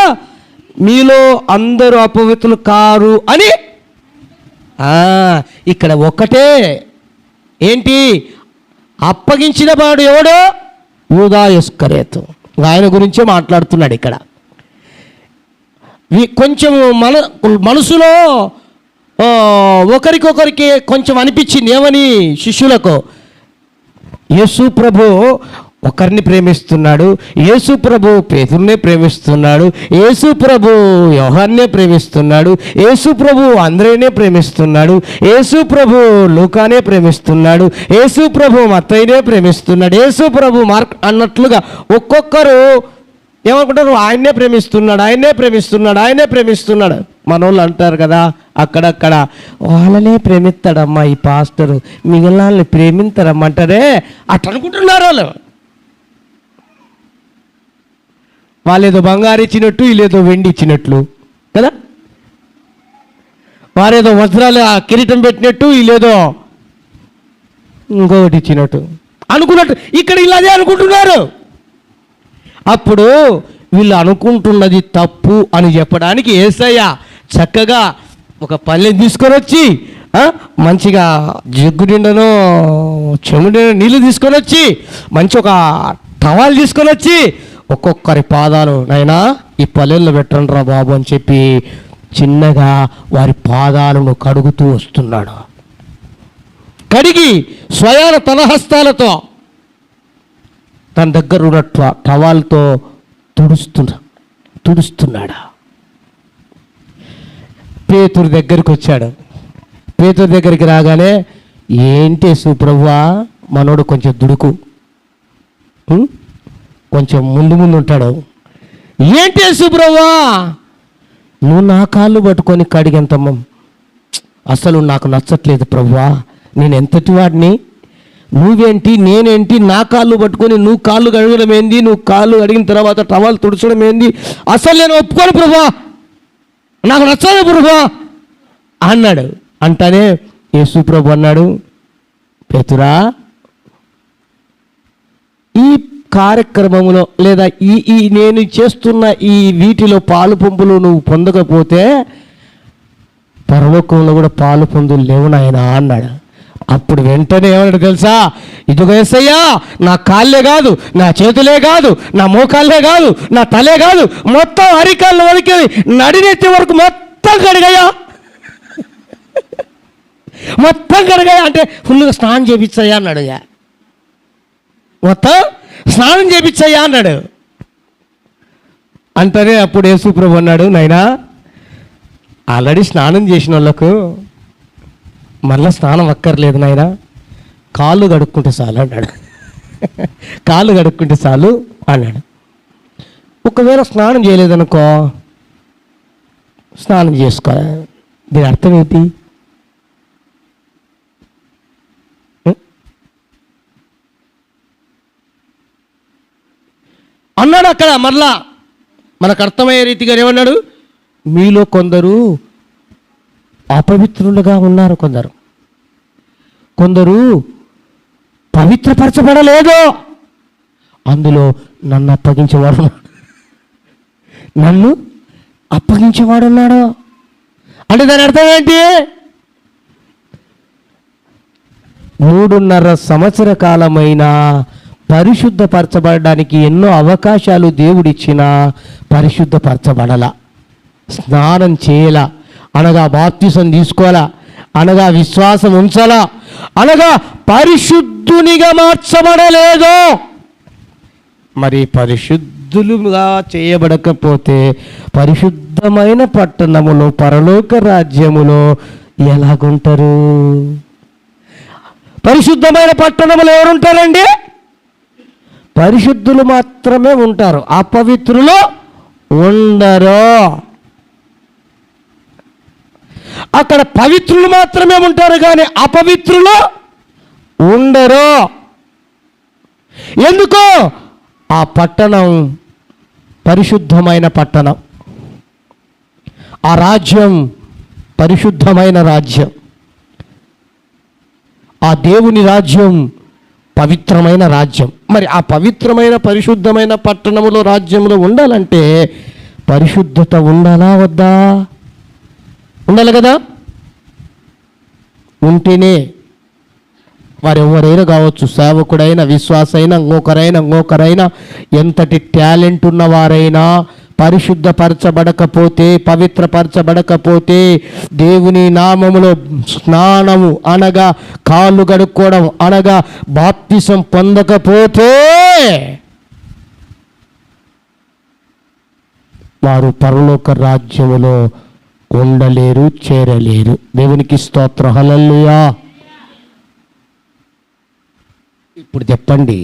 Speaker 1: మీలో అందరూ అపవిత్రులు కారు అని. ఇక్కడ ఒకటే ఏంటి? అప్పగించిన వాడు ఎవడో? యూదా ఇస్కరియోతు. ఆయన గురించే మాట్లాడుతున్నాడు ఇక్కడ. కొంచెం మనసులో ఒకరికొకరికి కొంచెం అనిపించింది. ఏమని? శిష్యులకు యేసు ప్రభు ఒకరిని ప్రేమిస్తున్నాడు, యేసు ప్రభు పేతురునే ప్రేమిస్తున్నాడు, యేసు ప్రభు యోహాన్నే ప్రేమిస్తున్నాడు, యేసు ప్రభు అంద్రేనే ప్రేమిస్తున్నాడు, యేసు ప్రభు లూకానే ప్రేమిస్తున్నాడు, యేసు ప్రభు మత్తయినే ప్రేమిస్తున్నాడు, యేసు ప్రభు మార్క్ అన్నట్లుగా ఒక్కొక్కరు ఏమనుకుంటారు? ఆయన్నే ప్రేమిస్తున్నాడు, ఆయన్నే ప్రేమిస్తున్నాడు, ఆయనే ప్రేమిస్తున్నాడు. మనోళ్ళు అంటారు కదా అక్కడక్కడ, వాళ్ళనే ప్రేమిస్తాడమ్మా ఈ పాస్టరు, మిగిలిన వాళ్ళని ప్రేమిస్తారమ్మా అంటారే. అట్లా అనుకుంటున్నారు వాళ్ళు. వాళ్ళేదో బంగారు ఇచ్చినట్టు, వీళ్ళేదో వెండి ఇచ్చినట్లు కదా. వారేదో వజ్రాలు కిరీటం పెట్టినట్టు, వీళ్ళేదో ఇంకొకటి ఇచ్చినట్టు అనుకున్నట్టు ఇక్కడ ఇలాగే అనుకుంటున్నారు. అప్పుడు వీళ్ళు అనుకుంటున్నది తప్పు అని చెప్పడానికి యేసయ్య చక్కగా ఒక పల్లెని తీసుకొని వచ్చి మంచిగా జగ్గు నిండనో చెంగు నిండా నీళ్ళు తీసుకొని వచ్చి మంచి ఒక టవాల్ తీసుకొని వచ్చి ఒక్కొక్కరి పాదాలు, నైనా ఈ పల్లెల్లో పెట్టండి రా బాబు అని చెప్పి చిన్నగా వారి పాదాలను కడుగుతూ వస్తున్నాడు. కడిగి స్వయాన తన హస్తాలతో తన దగ్గర ఉన్న టవాల్తో తుడుస్తున్నాడు. పేతురు దగ్గరికి వచ్చాడు. పేతురు దగ్గరికి రాగానే, ఏంటి యేసు ప్రభువా, మనోడు కొంచెం దుడుకు, కొంచెం ముందు ఉంటాడు. ఏంటి యేసు ప్రభువా, నువ్వు నా కాళ్ళు పట్టుకొని కడిగెంతమ్మ, అసలు నాకు నచ్చట్లేదు ప్రభువా, నేను ఎంతటి వాడిని, నువ్వేంటి నేనేంటి, నా కాళ్ళు పట్టుకొని నువ్వు కాళ్ళు కడగడం ఏంది, నువ్వు కాళ్ళు కడిగిన తర్వాత టవాల్ తుడచడం ఏంది, అసలు నేను ఒప్పుకోను ప్రభువా, నాకు నచ్చదు ప్రభువా అన్నాడు. అంటానే యేసు ప్రభు అన్నాడు, పేతురా, ఈ కార్యక్రమంలో లేదా ఈ నేను చేస్తున్న ఈ వీటిలో పాలు పొంపులు నువ్వు పొందకపోతే పరలోకంలో కూడా పాలు పొందులు లేవు నాయనా అన్నాడు. అప్పుడు వెంటనే ఏమన్నాడు తెలుసా? ఇదిగో యేసయ్యా, నా కాళ్ళే కాదు, నా చేతులే కాదు, నా మోకాళ్ళే కాదు, నా తలే కాదు, మొత్తం అరికాళ్ళ వరకు నడినెత్తి వరకు మొత్తం కడిగాయా, మొత్తం కడిగాయా అంటే ఫుల్గా స్నానం చేపించాయా అన్నాడు. మొత్తం స్నానం చేపించాయా అన్నాడు. అంటేనే అప్పుడు యేసు ప్రభు అన్నాడు, నాయనా ఆల్రెడీ స్నానం చేసిన వాళ్ళకు మళ్ళీ స్నానం అక్కర్లేదు నాయనా, కాళ్ళు కడుక్కుంటే చాలు అన్నాడు. కాళ్ళు కడుక్కుంటే చాలు అన్నాడు. ఒకవేళ స్నానం చేయలేదనుకో, స్నానం చేసుకో. దీని అర్థం ఏంటి? అన్నాడు అక్కడ. మరలా మనకు అర్థమయ్యే రీతిగా ఏమన్నాడు? మీలో కొందరు అపవిత్రులుగా ఉన్నారు కొందరు. కొందరు పవిత్రపరచబడలేదు. అందులో నన్ను అప్పగించేవాడున్నాడు. అంటే దాని అర్థం ఏంటి? 3.5 సంవత్సర కాలమైన పరిశుద్ధపరచబడడానికి ఎన్నో అవకాశాలు దేవుడిచ్చినా పరిశుద్ధపరచబడలా, స్నానం చేయలా, అనగా బాప్తిసం తీసుకోవాలా, అనగా విశ్వాసం ఉంచాలా, అనగా పరిశుద్ధునిగా మార్చబడలేదు. మరి పరిశుద్ధులుగా చేయబడకపోతే పరిశుద్ధమైన పట్టణములో పరలోక రాజ్యములో ఎలాగుంటారు? పరిశుద్ధమైన పట్టణములో ఎవరుంటారండి? పరిశుద్ధులు మాత్రమే ఉంటారు, అపవిత్రులు ఉండరు. అక్కడ పవిత్రులు మాత్రమే ఉంటారు కానీ అపవిత్రులు ఉండరు. ఎందుకు? ఆ పట్టణం పరిశుద్ధమైన పట్టణం, ఆ రాజ్యం పరిశుద్ధమైన రాజ్యం, ఆ దేవుని రాజ్యం పవిత్రమైన రాజ్యం. మరి ఆ పవిత్రమైన పరిశుద్ధమైన పట్టణములో రాజ్యంలో ఉండాలంటే పరిశుద్ధత ఉండాలా వద్దా? ఉండాలి కదా. ఉంటేనే వారు ఎవరైనా కావచ్చు, సేవకుడైనా, విశ్వాసైనా, ఇంకొకరైనా ఎంతటి టాలెంట్ ఉన్నవారైనా పరిశుద్ధపరచబడకపోతే, పవిత్రపరచబడకపోతే, దేవుని నామములో స్నానము అనగా కాళ్ళు కడుక్కోవడం అనగా బాప్తిసం పొందకపోతే వారు పరలోక రాజ్యములో ఉండలేరు, చేరలేరు. దేవునికి స్తోత్రం, హల్లెలూయా. ఇప్పుడు చెప్పండి,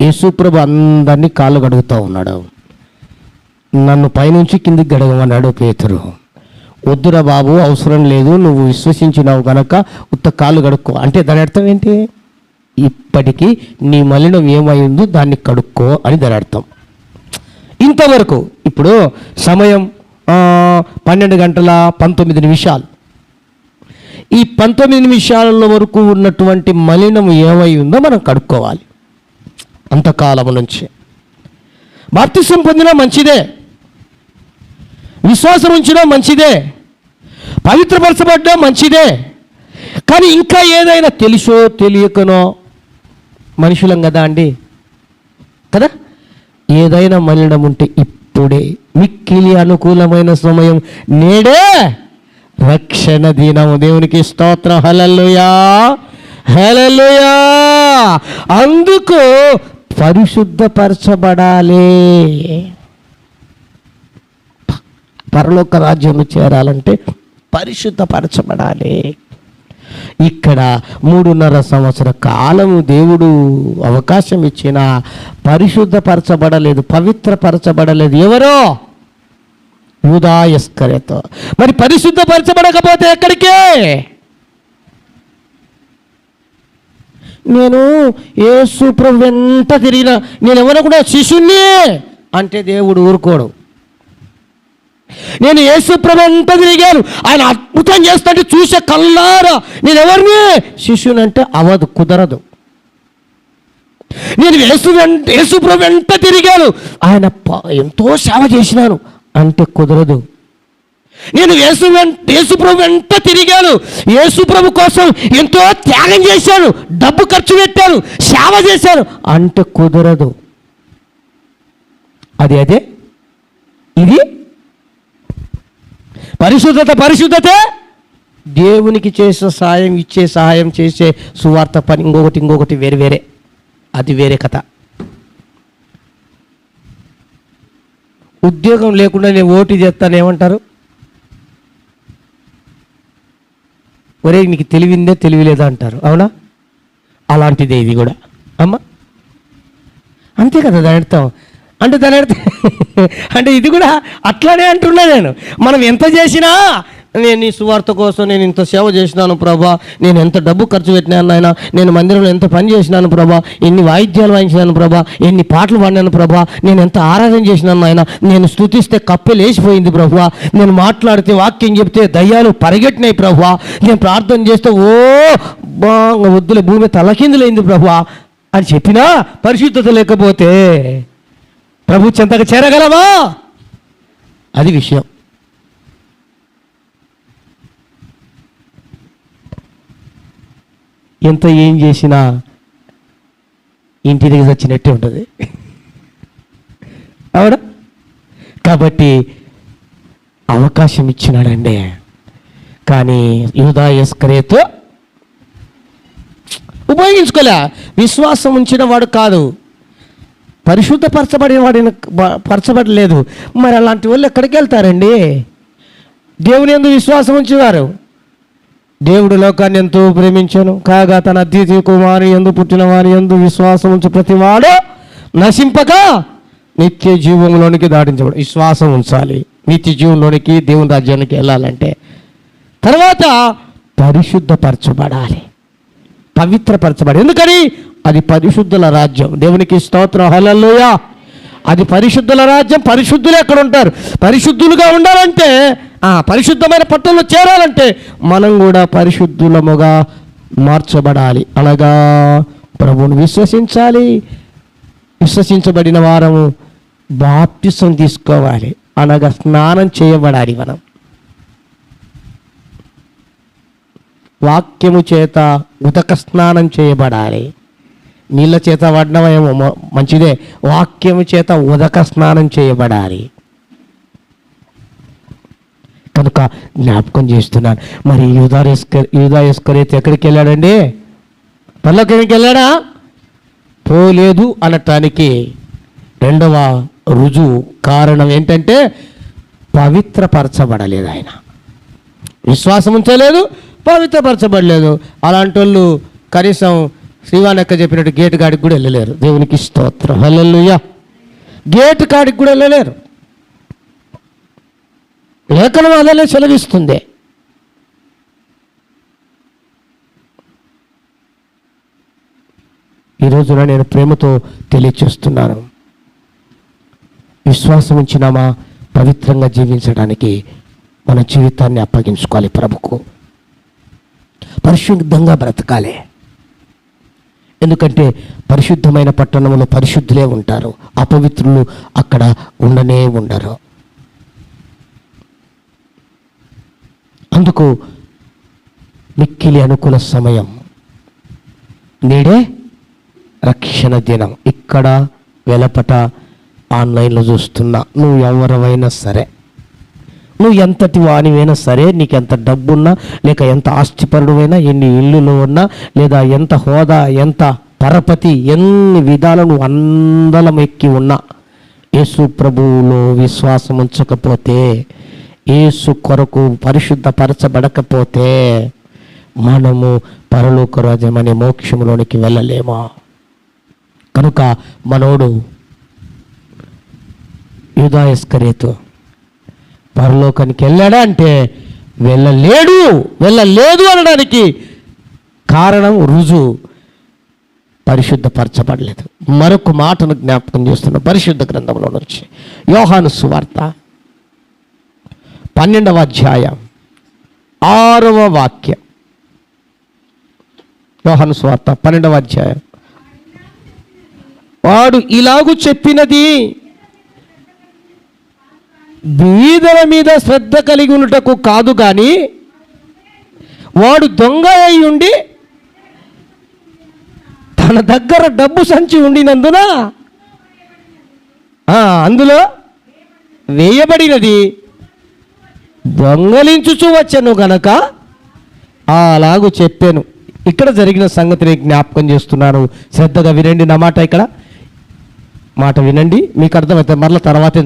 Speaker 1: యేసుప్రభు అందరినీ కాళ్ళు కడుగుతూ ఉన్నాడు. నన్ను పైనుంచి కిందికి గడగమన్నాడు పేతురు. వద్దురా బాబు, అవసరం లేదు, నువ్వు విశ్వసించినావు గనక ఉత్త కాళ్ళు కడుక్కో. అంటే దాని అర్థం ఏంటి? ఇప్పటికీ నీ మలినం ఏమైందో దాన్ని కడుక్కో అని దాని అర్థం. ఇంతవరకు ఇప్పుడు సమయం 12:19. ఈ 19 నిమిషాల వరకు ఉన్నటువంటి మలినం ఏమై ఉందో మనం కడుక్కోవాలి. అంతకాలం నుంచి బాప్తిసం పొందినా మంచిదే, విశ్వాసం ఉంచినా మంచిదే, పవిత్రపరచబడ్డా మంచిదే. కానీ ఇంకా ఏదైనా తెలుసో తెలియకనో మనుషులం కదా అండి, కదా, ఏదైనా మలినం ఉంటే ఇప్పుడే మిక్కిలి అనుకూలమైన సమయం, నేడే రక్షణ దినము. దేవునికి స్తోత్రం, హల్లెలూయా, హల్లెలూయా. అందుకు పరిశుద్ధపరచబడాలి. పరలోక రాజ్యంలో చేరాలంటే పరిశుద్ధపరచబడాలి. ఇక్కడ 3.5 సంవత్సర కాలము దేవుడు అవకాశం ఇచ్చిన పరిశుద్ధపరచబడలేదు, పవిత్రపరచబడలేదు. ఎవరో? యూదా ఇస్కరియోతు. మరి పరిశుద్ధపరచబడకపోతే ఎక్కడికే? నేను యేసు ప్రభు వెంట తిరిగిన, నేను ఎవరో కూడా శిష్యుణ్ణి అంటే దేవుడు ఊరుకోడు. నేను యేసు ప్రభు వెంట తిరిగాను, ఆయన అద్భుతం చేస్తుంటే చూసే కళ్ళారా నేను ఎవరిని శిష్యుని అంటే అవదు, కుదరదు. నేను యేసు ప్రభు వెంట తిరిగాను, ఆయన ఎంతో సేవ చేసినాను అంటే కుదరదు. నేను యేసు ప్రభు వెంట తిరిగాను, యేసు ప్రభు కోసం ఎంతో త్యాగం చేశాను, డబ్బు ఖర్చు పెట్టాను, సేవ చేశాను అంటే కుదరదు. అదే ఇది పరిశుద్ధత దేవునికి చేసే సహాయం, ఇచ్చే సహాయం, చేసే సువార్త పని ఇంకొకటి వేరే, అది వేరే కథ. ఉద్యోగం లేకుండా నేను ఓటు చేస్తాను ఏమంటారు? ఒరే నీకు తెలివిందే తెలివిలేదా అంటారు, అవునా? అలాంటిదే ఇది కూడా అమ్మ, అంతే కదా దాని అర్థం. అంటే ఇది కూడా అట్లానే అంటున్నా నేను. మనం ఎంత చేసినా నేను నీ సువార్త కోసం నేను ఇంత సేవ చేసినాను ప్రభా, నేను ఎంత డబ్బు ఖర్చు పెట్టినాను నాయన, నేను మందిరంలో ఎంత పని చేసినాను ప్రభా, ఎన్ని వాయిద్యాలు వాయించినాను ప్రభా, ఎన్ని పాటలు పాడినాను ప్రభా, నేను ఎంత ఆరాధన చేసినాను నాయన, నేను స్తుతిస్తే కప్పే లేచిపోయింది ప్రభా, నేను మాట్లాడితే వాక్యం చెప్తే దయ్యాలు పరిగెట్టినాయి ప్రభా, నేను ప్రార్థన చేస్తే వద్దులే భూమి తలకిందులైంది ప్రభా అని చెప్పినా పరిశుద్ధత లేకపోతే ప్రభు చెంతకు చేరగలవా? అది విషయం. ఎంత ఏం చేసినా ఇంటి దగ్గర వచ్చినట్టే ఉంటుంది అవునా? కాబట్టి అవకాశం ఇచ్చినాడండి. కానీ యూదా ఇస్కరియోతు ఉపయోగించుకోలే. విశ్వాసం ఉంచిన వాడు కాదు, పరిశుద్ధపరచబడిన వాడిని పరచబడలేదు. మరి అలాంటి వాళ్ళు ఎక్కడికి వెళ్తారండి? దేవుని యందు విశ్వాసం ఉంచేవారు. దేవుడు లోకాన్ని ఎంతో ప్రేమించాను కాగా తన అద్వితీయ కుమారుని యందు పుట్టిన వారి యందు విశ్వాసం ఉంచు ప్రతివాడు నశింపక నిత్య జీవంలోనికి దాటించబడు. విశ్వాసం ఉంచాలి నిత్య జీవంలోనికి, దేవుని రాజ్యానికి వెళ్ళాలంటే. తర్వాత పరిశుద్ధపరచబడాలి, పవిత్రపరచబడాలి. ఎందుకని? అది పరిశుద్ధుల రాజ్యం. దేవునికి స్తోత్రం, హల్లెలూయా. అది పరిశుద్ధుల రాజ్యం. పరిశుద్ధులు ఎక్కడ ఉంటారు? పరిశుద్ధులుగా ఉండాలంటే, పరిశుద్ధమైన పట్టణంలో చేరాలంటే మనం కూడా పరిశుద్ధులముగా మార్చబడాలి. అనగా ప్రభువును విశ్వసించాలి. విశ్వసించబడిన వారము బాప్తిసం తీసుకోవాలి, అనగా స్నానం చేయబడాలి. మనం వాక్యము చేత ఉదక స్నానం చేయబడాలి. నీళ్ళ చేత పడినవేమో మంచిదే, వాక్యము చేత ఉదక స్నానం చేయబడాలి. కనుక జ్ఞాపకం చేస్తున్నాను. మరి యూదా ఇస్కరియోతు ఎక్కడికి వెళ్ళాడండి? పరలోకానికి వెళ్ళాడా? పోలేదు అనటానికి రెండవ రుజువు కారణం ఏంటంటే పవిత్రపరచబడలేదు. ఆయన విశ్వాసం ఉంచలేదు, పవిత్రపరచబడలేదు. అలాంటి వాళ్ళు కనీసం శ్రీవాణి చెప్పినట్టు గేటు కాడికి కూడా వెళ్ళలేరు. దేవునికి స్తోత్రం, హల్లెలూయా. గేటు కాడికి కూడా వెళ్ళలేరు. లేఖనం అదే సెలవిస్తుంది. ఈ రోజున నేను ప్రేమతో తెలియచేస్తున్నాను, విశ్వాసం ఉంచినామా పవిత్రంగా జీవించడానికి మన జీవితాన్ని అప్పగించుకోవాలి ప్రభుకు. పరిశుద్ధంగా బ్రతకాలి. ఎందుకంటే పరిశుద్ధమైన పట్టణంలో పరిశుద్ధులే ఉంటారు, అపవిత్రులు అక్కడ ఉండనే ఉండరు. అందుకు మిక్కిలి అనుకూల సమయం నేడే, రక్షణ దినం. ఇక్కడ వెలపట ఆన్లైన్లో చూస్తున్నా, నువ్వు ఎవరివైనా సరే, నువ్వు ఎంతటి వానివైనా సరే, నీకు ఎంత డబ్బున్నా లేక ఎంత ఆస్తిపరుడువైనా, ఎన్ని ఇల్లులో ఉన్నా లేదా ఎంత హోదా, ఎంత పరపతి, ఎన్ని విధాలు నువ్వు అందలం ఎక్కి ఉన్నా, యేసు ప్రభువులో విశ్వాసం ఉంచకపోతే, యేసు కొరకు పరిశుద్ధపరచబడకపోతే మనము పరలోక రాజ్యం అనే మోక్షంలోనికి వెళ్ళలేమా? కనుక మనోడు యూదా ఇస్కరియోతు పరలోకానికి వెళ్ళాడా అంటే వెళ్ళలేదు అనడానికి కారణం, రుజువు పరిశుద్ధపరచబడలేదు. మరొక మాటను జ్ఞాపకం చేస్తున్న పరిశుద్ధ గ్రంథంలో నుంచి యోహాను సువార్త 12వ అధ్యాయం 6వ వాక్యం. యోహాను సువార్త 12వ అధ్యాయం. వాడు ఇలాగు చెప్పినది బీదల మీద శ్రద్ధ కలిగి ఉన్నటకు కాదు, కానీ వాడు దొంగ అయి ఉండి తన దగ్గర డబ్బు సంచి ఉండినందున అందులో వేయబడినది దొంగలించుచూ వచ్చాను గనక అలాగూ చెప్పాను. ఇక్కడ జరిగిన సంగతిని జ్ఞాపకం చేస్తున్నాను. శ్రద్ధగా వినండి నా మాట. ఇక్కడ మాట వినండి, మీకు అర్థమవుతుంది. మరలా తర్వాత